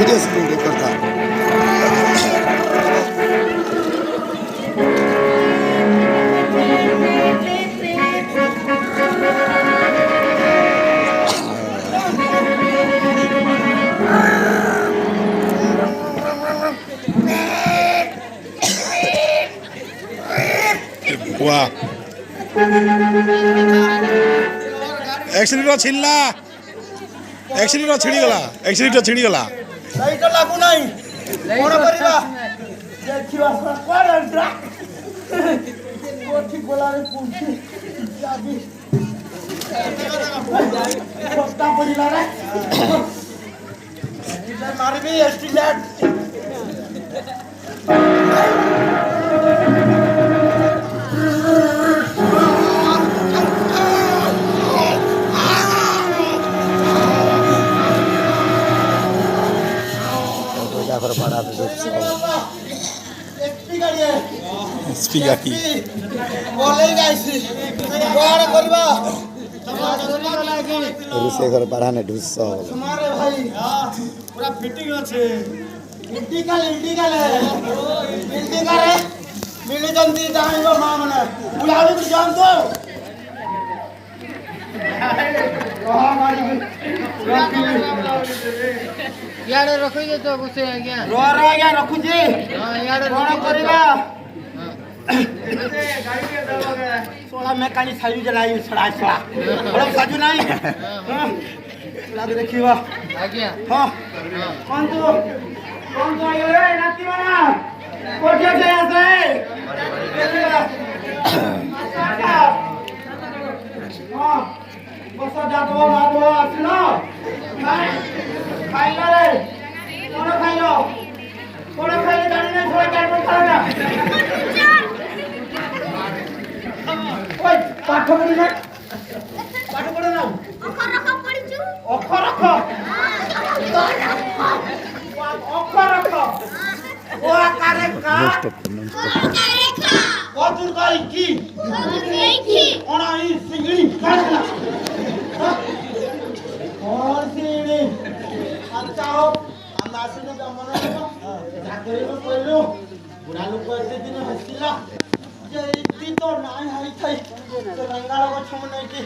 video shooting करता वाह एक्सीटर छिड़ला एक्सीटर छिड़ीगला एक्सीटर छिड़ीगला light लागू नाही कोण करिबा देखिवा कोण ड्रा कोठी बोलारे पुंची आदि पत्ता पडिला रे इधर मारबी एस्टिमेट बड़ा एसपी गाड़ी बोले गाइस कोण करिबा रुसे घर बढ़ाने 200 तुम्हारे भाई पूरा फिटिंग আছে इंडिकल रे मिली जंती जानिबो मां मने उलाड़ी भी जान दो कहां गाड़ी यार रखो दे तो गुस्से आ गया रो आज्ञा रखु जी हां यार कोण करिबा गाड़ी के दबा सोला मेकानिक साजू जलाई छड़ा बड़ा साजू नहीं लाग देखिबा आ गया हां कौन तो आयो रे नाती वाला कोठे से आसे हां बस जातो मातो आसलो खाइला रे कोन खाइलो जानी नहीं थोड़ा चार पर खाना ओए पाठ पढ़ी ना अखर रख ओ आकारे का कदुर गाई की ओना ई सिंगड़ी काटला और सिंगड़ी अच्छा हो हम आसने जमाना जाकरे में पड़लो बुढ़ा लोग एते दिन हसिला जे इति तो नाय हाई थाई तो रंगाला को छम नहीं की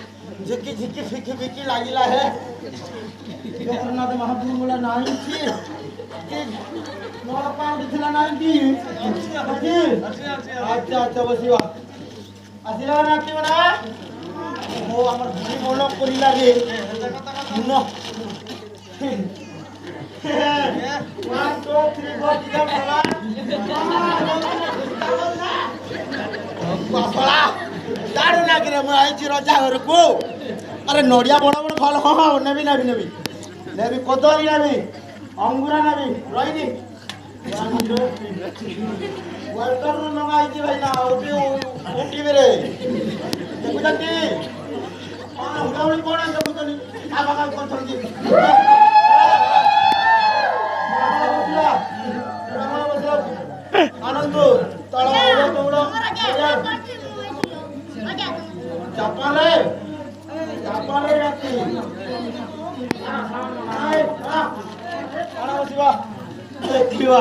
झिकी फिकी लागिला है जगन्नाथ महाप्रभु बोला नहीं थी कि मोर पांव दिखला नहीं की अच्छा बसिवा आसिला ना कि बना ओ हमर भूमि बोलो करिला रे नो 1 2 3 4 बाबा दारू ना करे मैं आई छी रजा घर को अरे नडिया बड़ फल हां नेबी कदली नेबी अंगूरा नेबी रहीनी वर्कर मंगाई छी भाई ना ओटी रे देखुछती हां उडाउली कोण देखुछनी आबा का कोन थंगी आनंद तळा उडो जापाले राती आय आना बसिवा देखिवा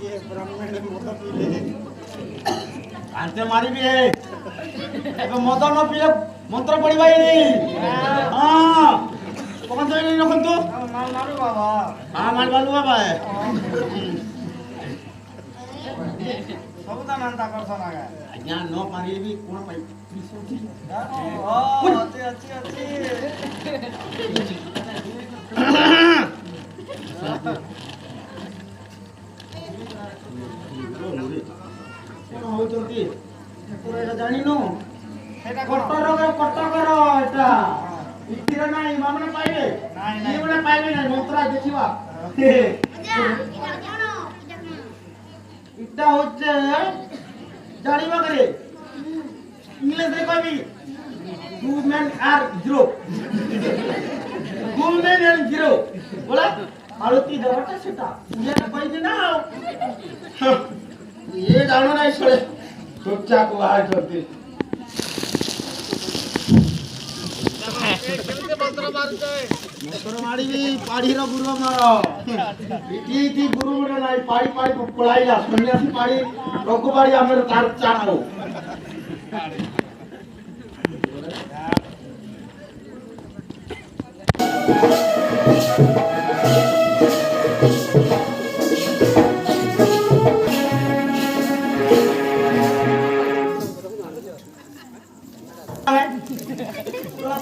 ये ब्राह्मण मद पीले आंते मारी भी है अब मद न पीले मंत्र पढ़िबा नहीं हां कौन तो नहीं रखन तो मालू बाबा हां मालू बाबा है सब ता नांता करसन आगा अज्ञा न मारी भी कोन पाई अच्छी कोन हो जंती पूरा जानि नो सेटा कटर एटा इतिरा नाही मामने पाइबे नाही माने पाइबे नाही मंत्रा देखिबा इटा होचे जानिबा करे इंग्लिश रे कहबी two man are zero golden and zero बोला आलती दरटा सेटा ये कहि दे ना ये जानो नाही सळे ଚୁପଚାପ ବାହାର କରିଦି ମଟର ମାରିବି ପାଢିର ଗୁରୁ ମାର ଇଠି ଗୁରୁ ଗୋଟେ ନାହିଁ ପାଡ଼ି ପଳାଇଲା ସନ୍ନ୍ୟାସୀ ପାଡ଼ି ରଘୁ ପାଡ଼ି ଆମର ତାର ଚାପ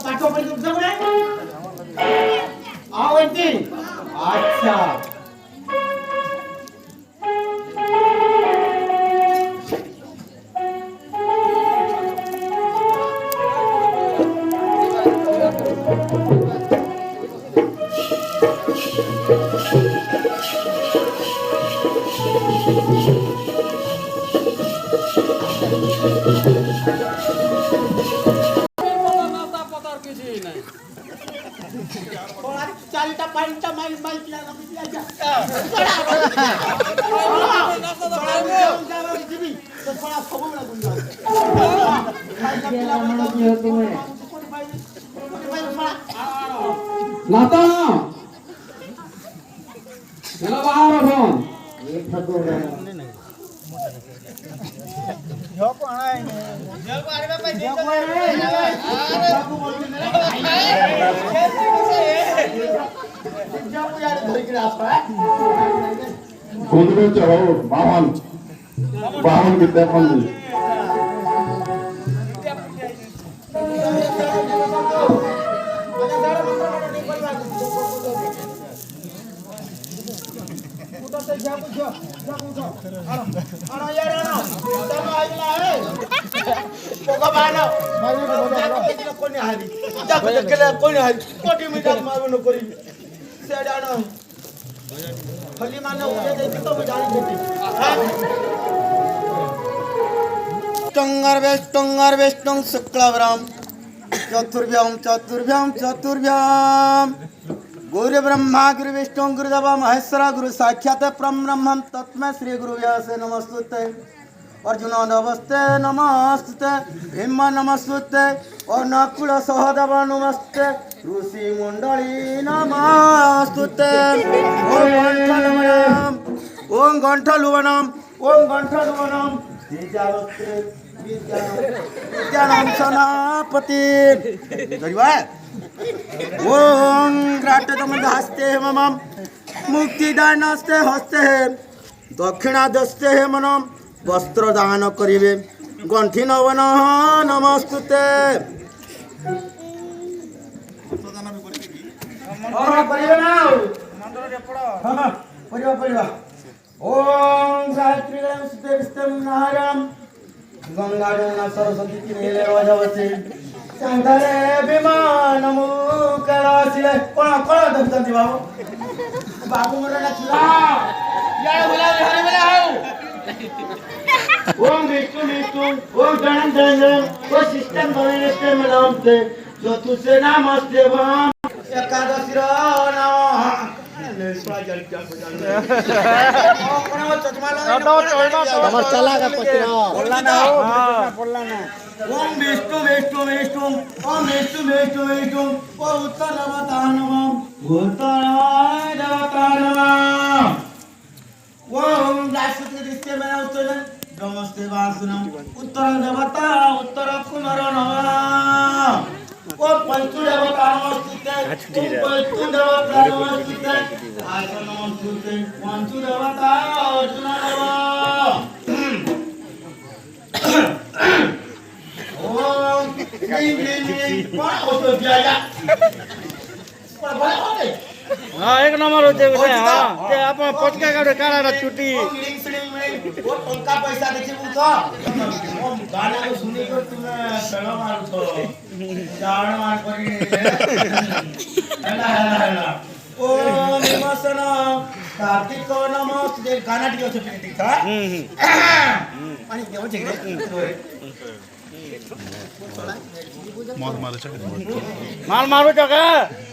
पाठ पढ़ी तुमसे बोले आओ एंटी अच्छा चालता पांचटा माइल किला लगी जा तो थोड़ा सब बड़ा गुंडा नाता चला बाहर फोन एक ठाकुर जो को आना है जो को आने में पैसे ठाकुर बोल के जो को यार धर के आस है कुंदरे चढ़ो बाहन विद्या पंडित टंगर वेष्टं शुक्लावरं चतुर्भ्याम गुरु ब्रह्मा गुरु विष्णु गुरुदेव महेश्वर गुरु साक्षात परब्रह्मं तस्मै श्री गुरुव्यासे नमस्तुते अर्जुन नमस्ते नमस्ते भीम नमस्ते और नकुल सहदेव नमस्ते ऋषि मंडली नमस्ते ओम गंठलुवनम विद्यानाम सनापति ओम ग्राटतम हस्ते मम मुक्तिदानस्ते हस्ते दक्षिणा दस्ते मनम वस्त्र दान करिवे गंठी नवन नमस्तुते ओम गायत्री नारायण गंगा सरस्वती तीन वजवती संघरे विमान मुकरासिले कोण दबतंती बाबू मोर नाचला यार बोला हरे बोला हाउ ओम विष्णु ओम गणेश ओ सिस्टम गणेश नामते जो तुझे नमस्ते वाम एकादशी रो नाम पड़ला ना ओम विष्णु ओम विष्णु ओ उत्तर देवता नमः ओम राष्ट्रपति दृष्टि में उत्तर नमस्ते वासुनम उत्तर देवता उत्तर कुमार नमः ओ पंचु देवता नमस्ते पंचु देवता नमस्ते आज नमस्ते पंचु देवता अर्जुन नमः ओम हाँ एक नंबर होते हैं हाँ ते अपन पटका का काला छुट्टी वो टंका पैसा देखि बुझो ओ गाना को सुनी कर तुमे सलो मारू छो जान मार करी हला ओ निमसन कार्तिक नमस्ते गाना टिको छे ठीक था पानी देव छे मौत मारे माल मारो जगह